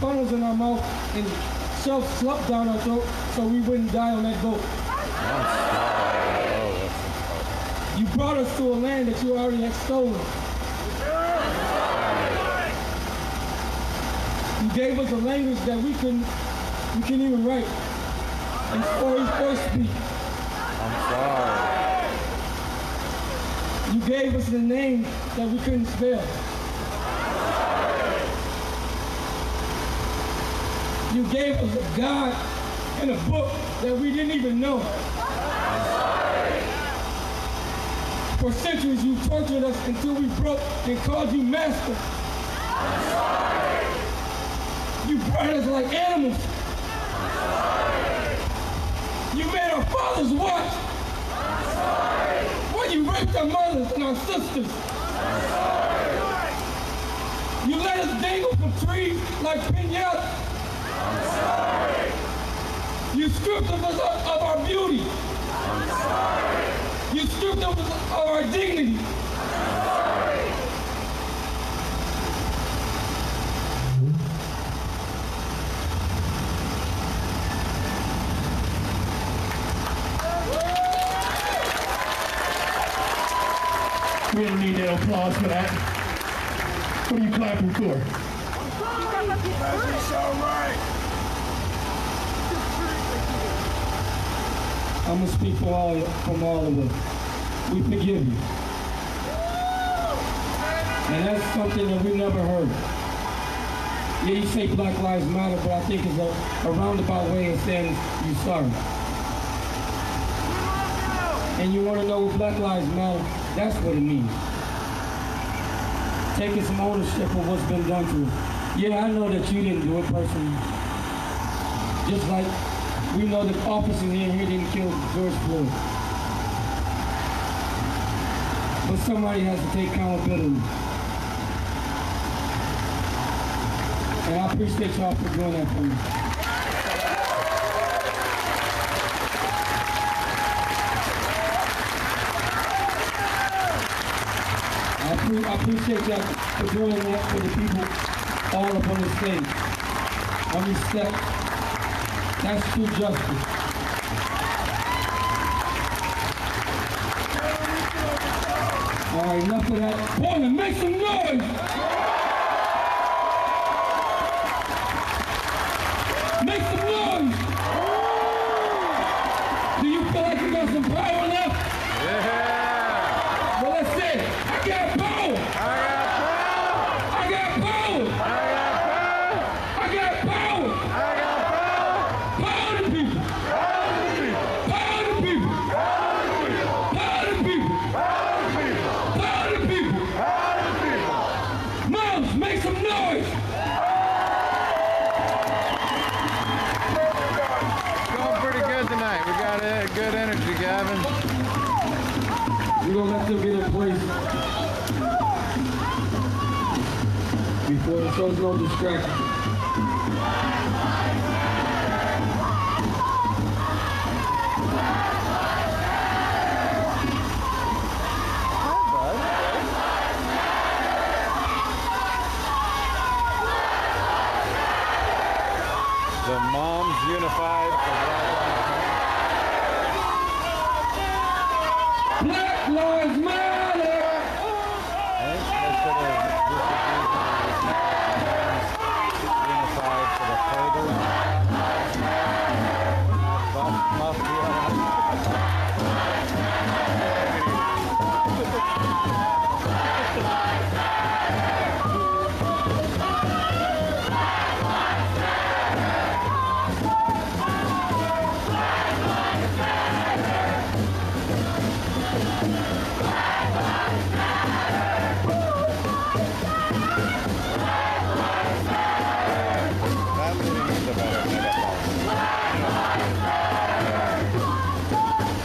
funnels in our mouth and shoved slugs down our throat so we wouldn't die on that boat. You brought us to a land that you already had stolen. You gave us a language that we couldn't even write or speak. I'm sorry. You gave us a name that we couldn't spell. You gave us a God and a book that we didn't even know. For centuries you tortured us until we broke and called you master. You bred us like animals. You made our fathers watch. When you raped our mothers and our sisters. You let us dangle from trees like piñatas. You stripped us of our beauty. You stripped us of our dignity. We don't need no applause for that. What are you clapping for? That's all right. I'm gonna speak from all of us. We forgive you. And that's something that we never heard. Yeah, you say Black Lives Matter, but I think it's a roundabout way of saying you're sorry. And you wanna know what Black Lives Matter? That's what it means. Taking some ownership of what's been done to us. Yeah, I know that you didn't do it personally. Just like we know the officers here didn't kill George Floyd. But somebody has to take accountability. And I appreciate y'all for doing that for me. I appreciate y'all for doing that for the people all up on the stage. I respect. That's true justice. All right, enough of that. Boy, make some noise! Make some noise! Do you feel like you got some power left? Yeah. Well, let's say it. I got power! I got power. I got power! I got power. Power to people! Power to people! Power to people! Power to people! Moms, make some noise! Going pretty good tonight. We got good energy, Gavin. We're gonna let them get in place before the show's no distraction. The Moms Unified for Black Lives Matter! Unified for the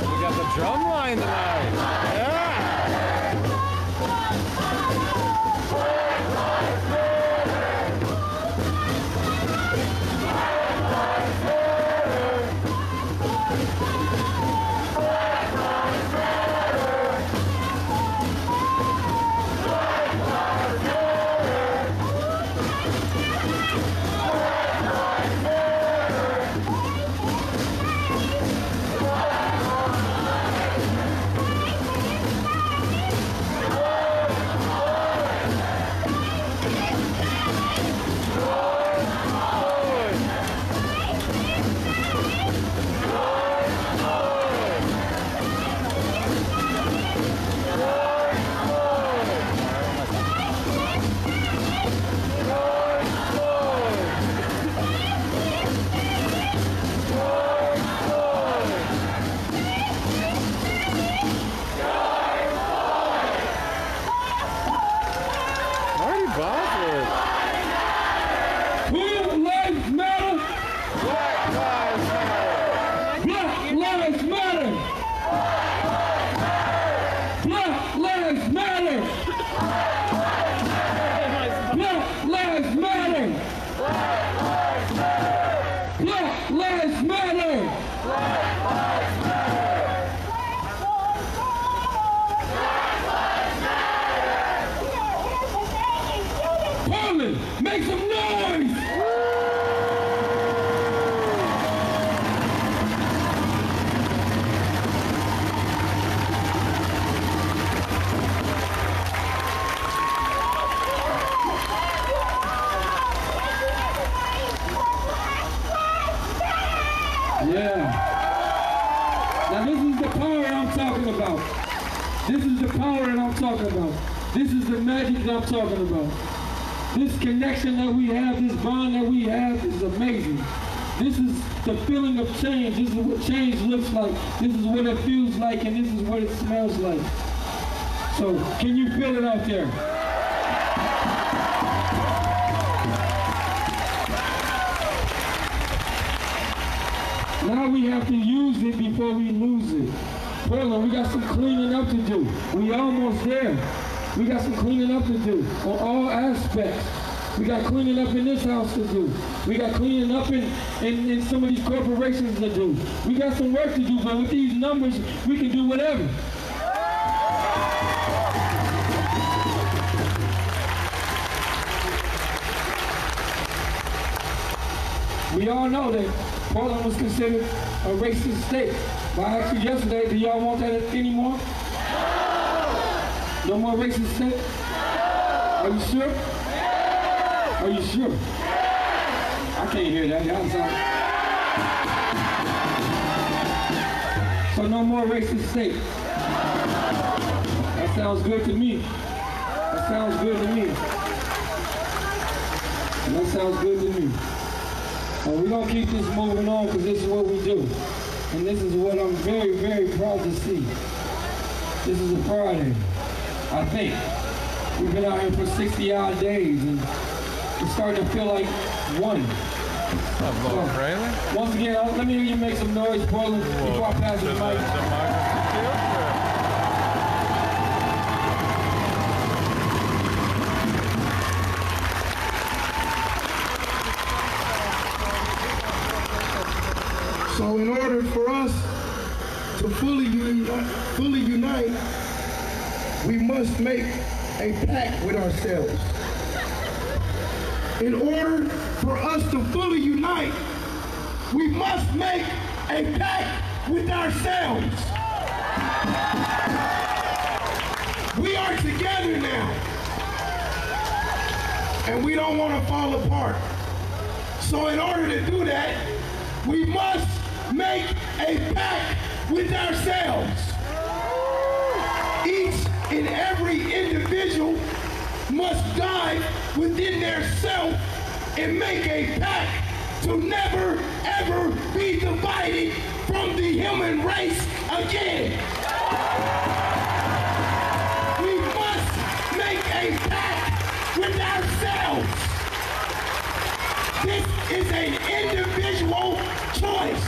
We got the drum line tonight. Yeah. Black Lives Matter! Portland, make some noise! Yeah. Now this is the power I'm talking about. This is the power that I'm talking about. This is the magic that I'm talking about. This connection that we have, this bond that we have is amazing. This is the feeling of change. This is what change looks like. This is what it feels like, and this is what it smells like. So, can you feel it out there? Now we have to use it before we lose it. Portland, we got some cleaning up to do. We almost there. We got some cleaning up to do on all aspects. We got cleaning up in this house to do. We got cleaning up in some of these corporations to do. We got some work to do, but with these numbers, we can do whatever. We all know that Portland was considered a racist state. But I asked you yesterday, do y'all want that anymore? No more racist state? Are you sure? Are you sure? I can't hear that. Y'all sound. So no more racist state. That sounds good to me. That sounds good to me. That sounds good to me. We're going to keep this moving on because this is what we do. And this is what I'm very, very proud to see. This is a Friday, I think. We've been out here for 60-odd days and it's starting to feel like one. What's up, little trailer? Once again, let me hear you make some noise, Portland, before I pass the mic. So in order for us to fully unite, we must make a pact with ourselves. In order for us to fully unite, we must make a pact with ourselves. We are together now, and we don't want to fall apart. So in order to do that, we must make a pact with ourselves. Each and every individual must dive within their self and make a pact to never ever be divided from the human race again. We must make a pact with ourselves. This is an individual choice.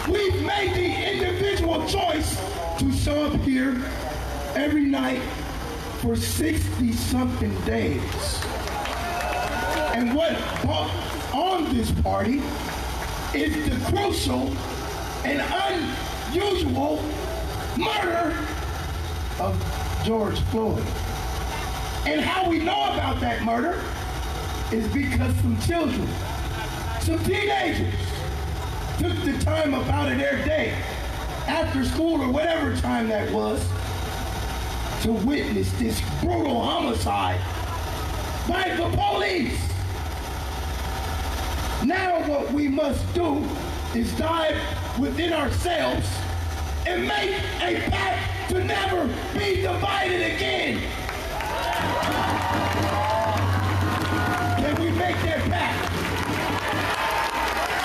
We've made the individual choice to show up here every night for 60-something days. And what brought on this party is the crucial and unusual murder of George Floyd. And how we know about that murder is because some children, some teenagers, took the time out of their day, after school or whatever time that was, to witness this brutal homicide by the police. Now what we must do is dive within ourselves and make a pact to never be divided again. Can we make that pact?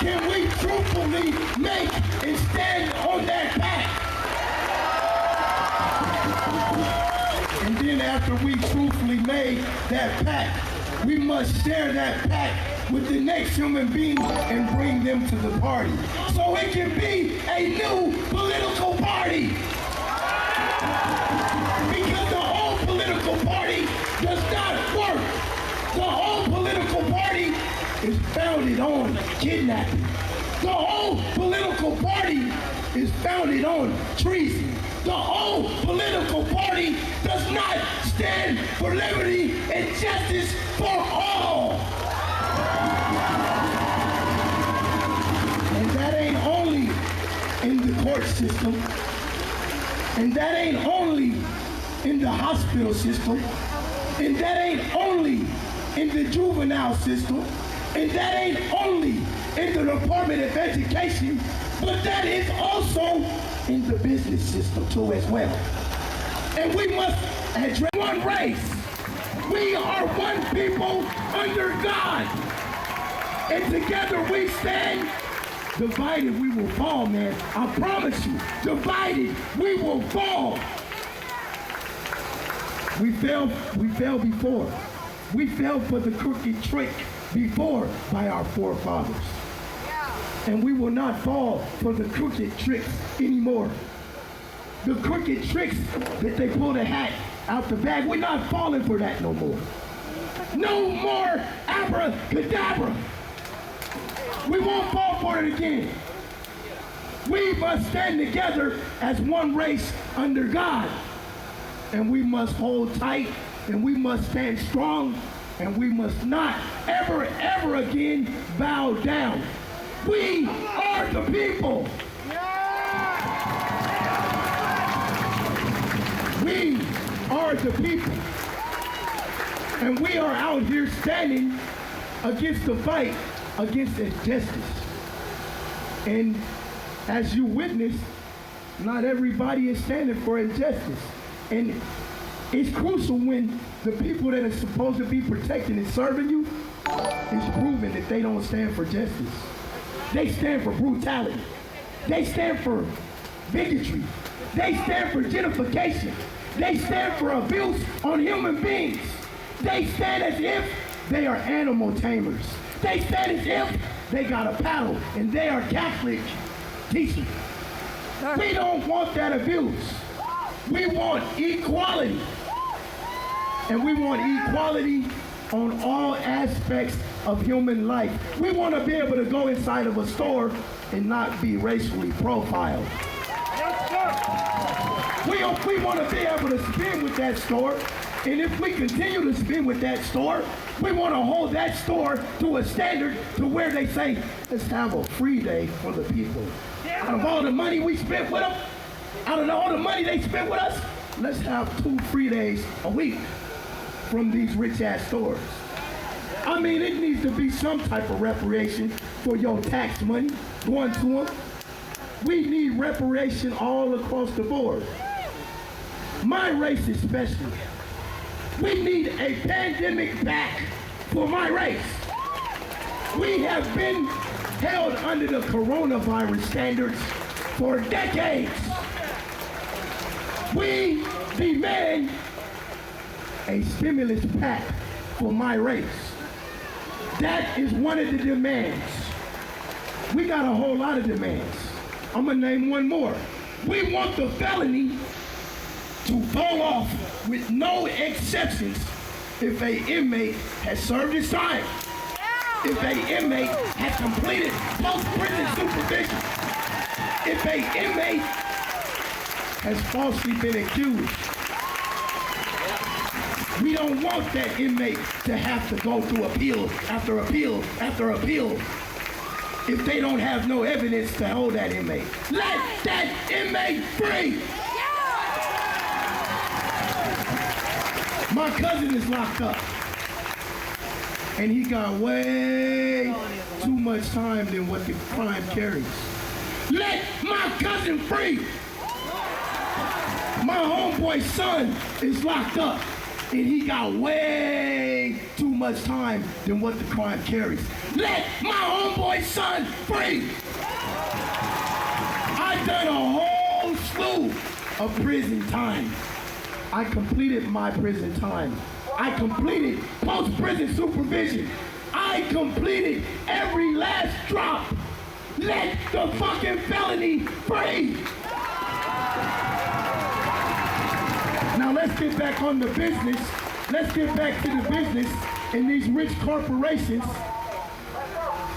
Can we truthfully make and stand on that pact? And then after we truthfully made that pact, we must share that pact with the next human being and bring them to the party. So it can be a new political party. Because the whole political party does not work. The whole political party is founded on kidnapping. The whole political party is founded on treason. The whole political party does not stand for liberty and justice for all. And that ain't only in the court system, and that ain't only in the hospital system, and that ain't only in the juvenile system, and that ain't only in the Department of Education, but that is also in the business system too as well. And we must address one race. We are one people under God. And together we stand. Divided we will fall, man. I promise you. Divided we will fall. We fell before. We fell for the crooked trick before by our forefathers. And we will not fall for the crooked tricks anymore. The crooked tricks that they pull the hat out the bag, we're not falling for that no more. No more abracadabra. We won't fall for it again. We must stand together as one race under God. And we must hold tight, and we must stand strong, and we must not ever, ever again bow down. We are the people. We are the people. And we are out here standing against the fight against injustice. And as you witness, not everybody is standing for injustice. And it's crucial when the people that are supposed to be protecting and serving you is proven that they don't stand for justice. They stand for brutality. They stand for bigotry. They stand for gentrification. They stand for abuse on human beings. They stand as if they are animal tamers. They stand as if they got a paddle and they are Catholic teachers. We don't want that abuse. We want equality. And we want equality on all aspects of human life. We want to be able to go inside of a store and not be racially profiled. We want to be able to spend with that store, and if we continue to spend with that store, we want to hold that store to a standard to where they say, let's have a free day for the people. Out of all the money we spent with them, out of all the money they spent with us, let's have 2 free days a week from these rich-ass stores. I mean, it needs to be some type of reparation for your tax money going to them. We need reparation all across the board. My race especially. We need a pandemic back for my race. We have been held under the coronavirus standards for decades. We demand a stimulus pack for my race. That is one of the demands. We got a whole lot of demands. I'm gonna name one more. We want the felony to fall off with no exceptions if an inmate has served his time. If an inmate has completed post-prison supervision. If an inmate has falsely been accused. We don't want that inmate to have to go through appeal after appeal after appeal if they don't have no evidence to hold that inmate. Let that inmate free! My cousin is locked up, and he got way too much time than what the crime carries. Let my cousin free! My homeboy's son is locked up, and he got way too much time than what the crime carries. Let my homeboy's son free! I've done a whole slew of prison time. I completed my prison time. I completed post-prison supervision. I completed every last drop. Let the fucking felony free! Now let's get back on the business. Let's get back to the business. And these rich corporations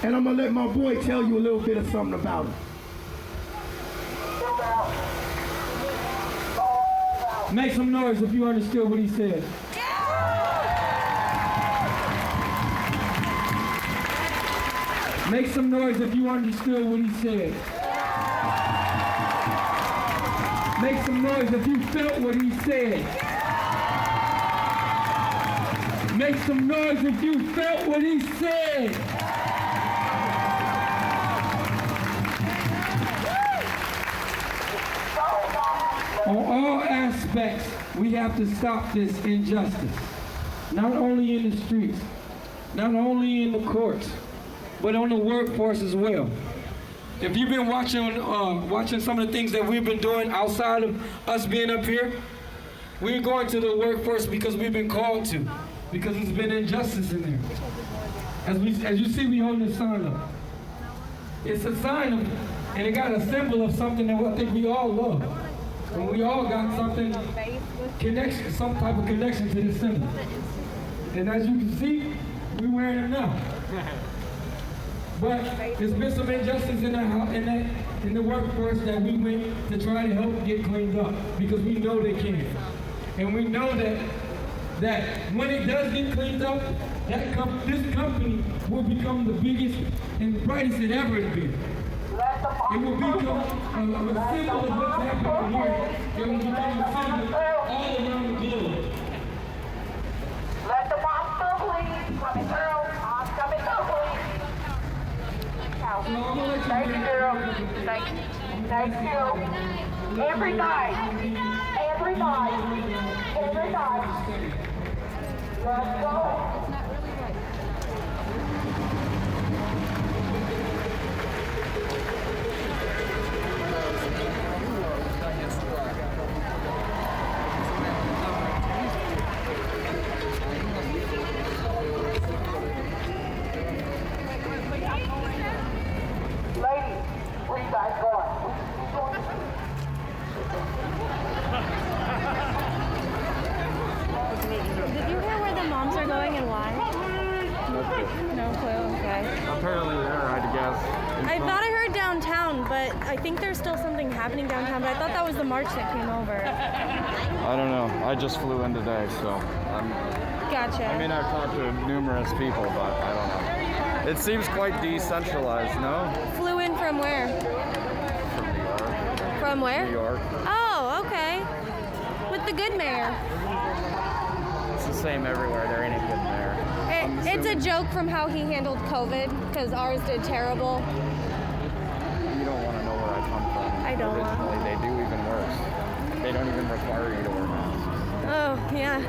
And I'm gonna let my boy tell you a little bit of something about him. Make some noise if you understood what he said. Make some noise if you understood what he said. Make some noise if you felt what he said. Make some noise if you felt what he said. On all aspects, we have to stop this injustice. Not only in the streets, not only in the courts, but on the workforce as well. If you've been watching some of the things that we've been doing outside of us being up here, we're going to the workforce because we've been called to, because there's been injustice in there. As you see, we hold this sign up. It's a sign of, and it got a symbol of something that I think we all love. And we all got something, connection, some type of connection to this symbol. And as you can see, we're wearing it now. But there's been some injustice in the workforce that we went to try to help get cleaned up because we know they can. And we know that when it does get cleaned up, this company will become the biggest and the brightest it ever has been. It will become a symbol of what's happening here. It will become a symbol all around the globe. Let the monster please. Coming through. Coming through, please. Thank you, girl. Thank you. Thank you. Every night. Every night. Every night. Let's go. Ladies, where you guys going? Did you hear where the moms are going and why? No clue, okay. Apparently there, I guess. I thought I heard downtown, but I think there's still something happening downtown, but I thought that was the march that came over. I don't know. I just flew in today, so Gotcha. I mean, I've talked to numerous people, but I don't know. It seems quite decentralized, no? Flew in from where? From New York. From where? New York. Oh, okay. With the good mayor. It's the same everywhere. There ain't a good mayor. It's a joke from how he handled COVID, because ours did terrible. You don't want to know where I come from. I don't want. Originally, they do even worse. They don't even require you to wear masks. Oh, yeah.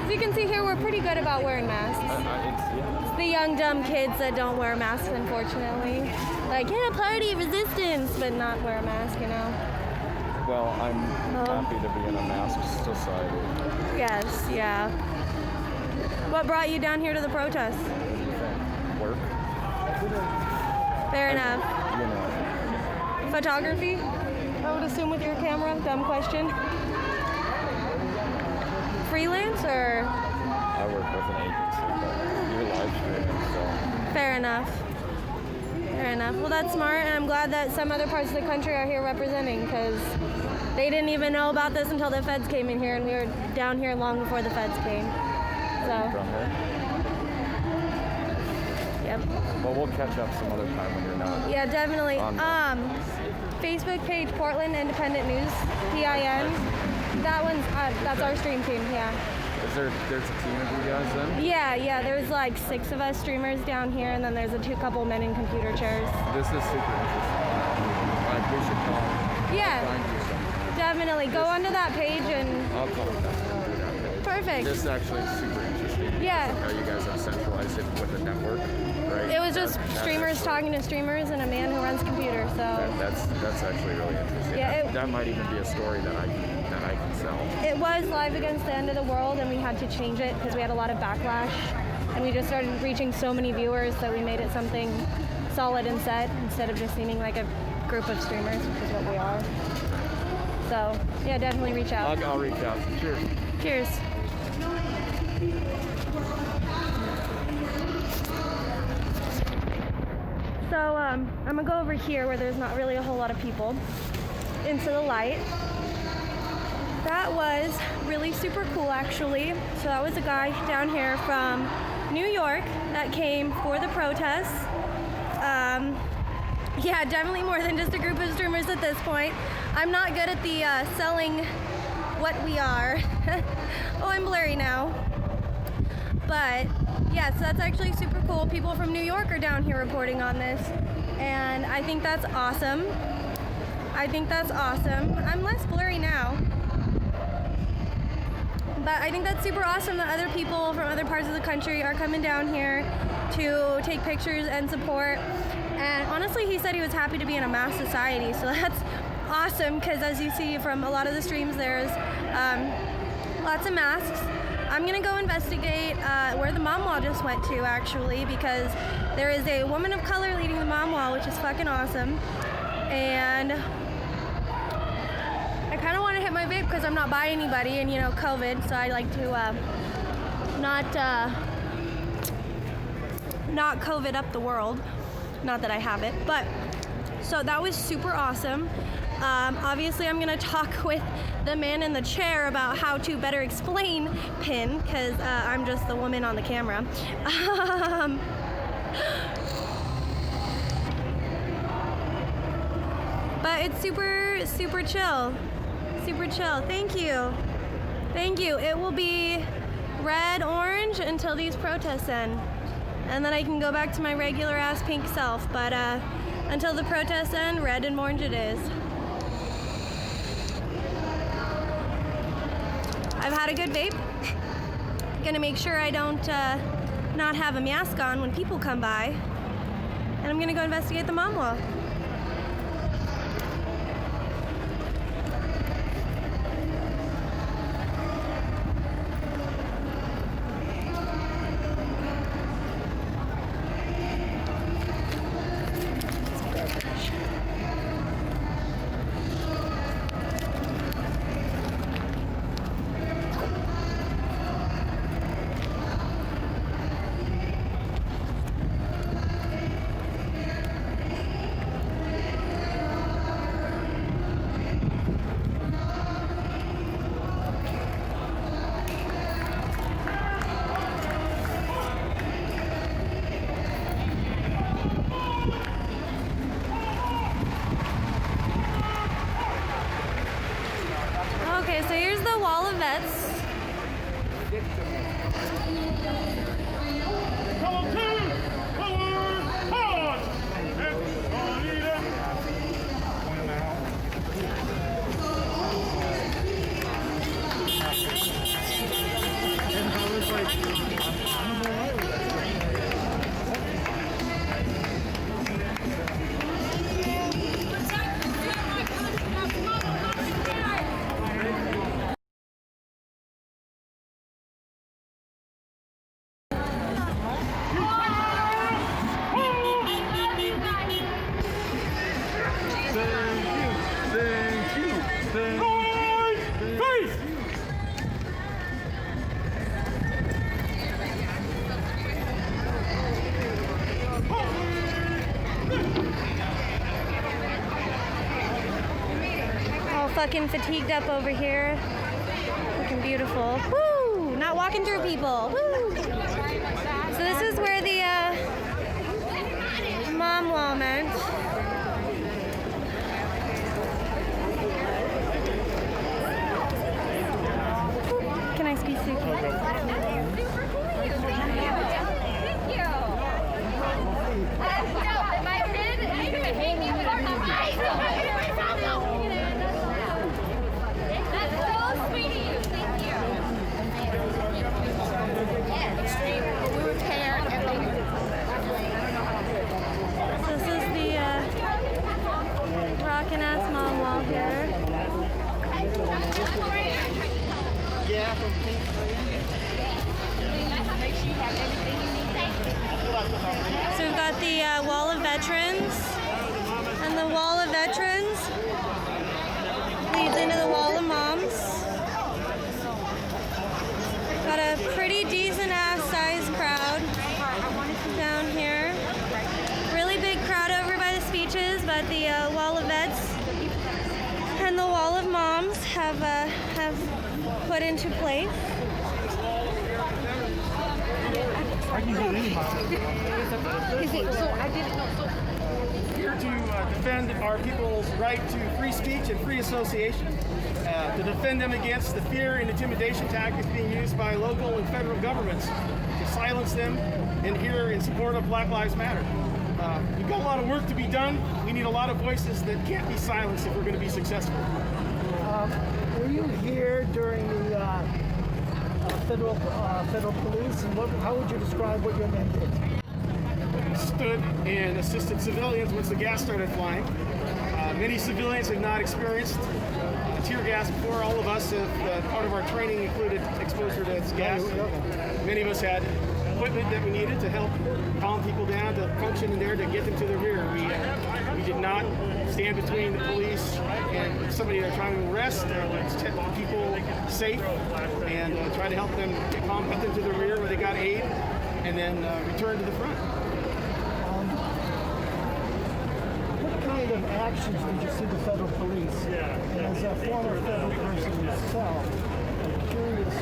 As you can see here, we're pretty good about wearing masks. It's the young, dumb kids that don't wear masks, unfortunately. Like, yeah, party, resistance, but not wear a mask, you know? Well, I'm happy to be in a masked society. Yes, yeah. What brought you down here to the protest? Work. Fair enough. You know. Photography? I would assume with your camera. Dumb question. Freelance or? I work with an agency, but you're live streaming, so. Fair enough. Fair enough. Well, that's smart, and I'm glad that some other parts of the country are here representing, because they didn't even know about this until the feds came in here, and we were down here long before the feds came. So. From here. Yep. Well, we'll catch up some other time when you're not. Yeah, definitely. On Facebook page Portland Independent News, PIN. That one's that's our stream team. Yeah. There's a team of you guys then? Yeah. There's like 6 of us streamers down here, and then there's a couple men in computer chairs. This is super interesting. Like, we should call. Yeah. Find you something. Definitely. Go onto that page and. I'll call it that. Perfect. This actually is super interesting. Yeah. How you guys have centralized it with the network, right? It was just That's streamers actually- talking to streamers and a man who runs computers. So That's actually really interesting. Yeah, that might even be a story that I can sell. it was live against the end of the world, and we had to change it because we had a lot of backlash, and we just started reaching so many viewers that we made it something solid and set instead of just seeming like a group of streamers, which is what we are. So yeah, definitely reach out. I'll reach out. Cheers. Cheers. So I'm gonna go over here where there's not really a whole lot of people into the light. That was really super cool actually. So that was a guy down here from New York that came for the protests. Yeah, definitely more than just a group of streamers at this point. I'm not good at the selling what we are. Oh, I'm blurry now. But yeah, so that's actually super cool. People from New York are down here reporting on this, and I think that's awesome. I think that's awesome. I'm less blurry now. But I think that's super awesome that other people from other parts of the country are coming down here to take pictures and support. And honestly, he said he was happy to be in a mass society, so that's awesome, because as you see from a lot of the streams, there's lots of masks. I'm gonna go investigate where the Mom Wall just went to, actually, because there is a woman of color leading the Mom Wall, which is fucking awesome. And I kind of want to hit my vape because I'm not by anybody, and you know, COVID, so I like to not COVID up the world. Not that I have it, but so that was super awesome. Obviously, I'm gonna talk with the man in the chair about how to better explain PIN, because I'm just the woman on the camera. But it's super, super chill. Super chill. Thank you. Thank you. It will be red, orange until these protests end. And then I can go back to my regular ass pink self. But until the protests end, red and orange it is. I've had a good vape. Gonna make sure I don't not have a mask on when people come by. And I'm gonna go investigate the Mom Wall. Okay, so here's the wall of vets. Fucking fatigued up over here. Looking beautiful. Woo! Not walking through people. Woo! So this is where the Mom Wall meant. Can I squeeze through? Rockin' ass Mom Wall here. So we've got the Wall of Veterans, and the Wall of Veterans leads into the Wall of Moms. Got a pretty decent ass sized crowd down here. Really big crowd what the Wall of Vets and the Wall of Moms have put into place. Here to defend our people's right to free speech and free association, to defend them against the fear and intimidation tactics being used by local and federal governments to silence them, and here in support of Black Lives Matter. We've got a lot of work to be done. We need a lot of voices that can't be silenced if we're going to be successful. Were you here during the federal police, and how would you describe what your men did? Stood and assisted civilians once the gas started flying. Many civilians have not experienced tear gas before. All of us have, part of our training included exposure to this gas. Many of us had equipment that we needed to help calm people down, to function in there, to get them to the rear. We did not stand between the police and somebody they're trying to arrest. Let's keep people safe and try to help them get them to the rear where they got aid, and then return to the front. What kind of actions did you see the federal police? As a former federal person yourself, I'm curious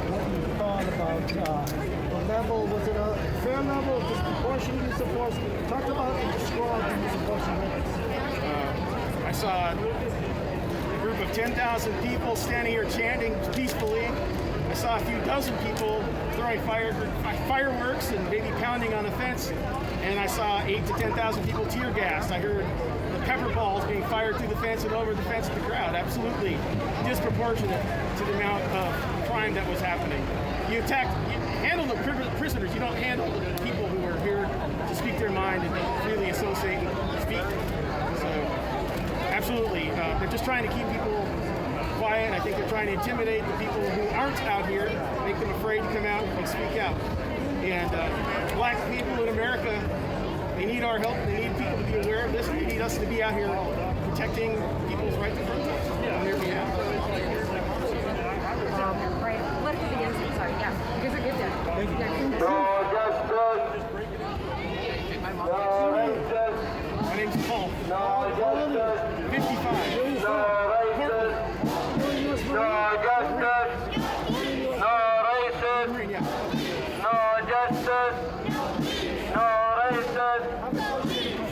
what you thought about the level. Was it a fair level, disproportionate use of force? Talk about and describe the use of force in minutes. I saw a group of 10,000 people standing here chanting peacefully. I saw a few dozen people throwing fireworks and maybe pounding on the fence. And I saw 8,000 to 10,000 people tear gassed. I heard the pepper balls being fired through the fence and over the fence of the crowd. Absolutely disproportionate to the amount of crime that was happening. You handle the prisoners. You don't handle the people who are here to speak their mind and freely associate and speak. So, absolutely, they're just trying to keep people quiet. I think they're trying to intimidate the people who aren't out here, make them afraid to come out and speak out. And black people in America, they need our help. They need people to be aware of this. They need us to be out here protecting people's right to protest on their behalf. Right. Let's begin. Sorry. Yeah. You guys are good there. Thank you.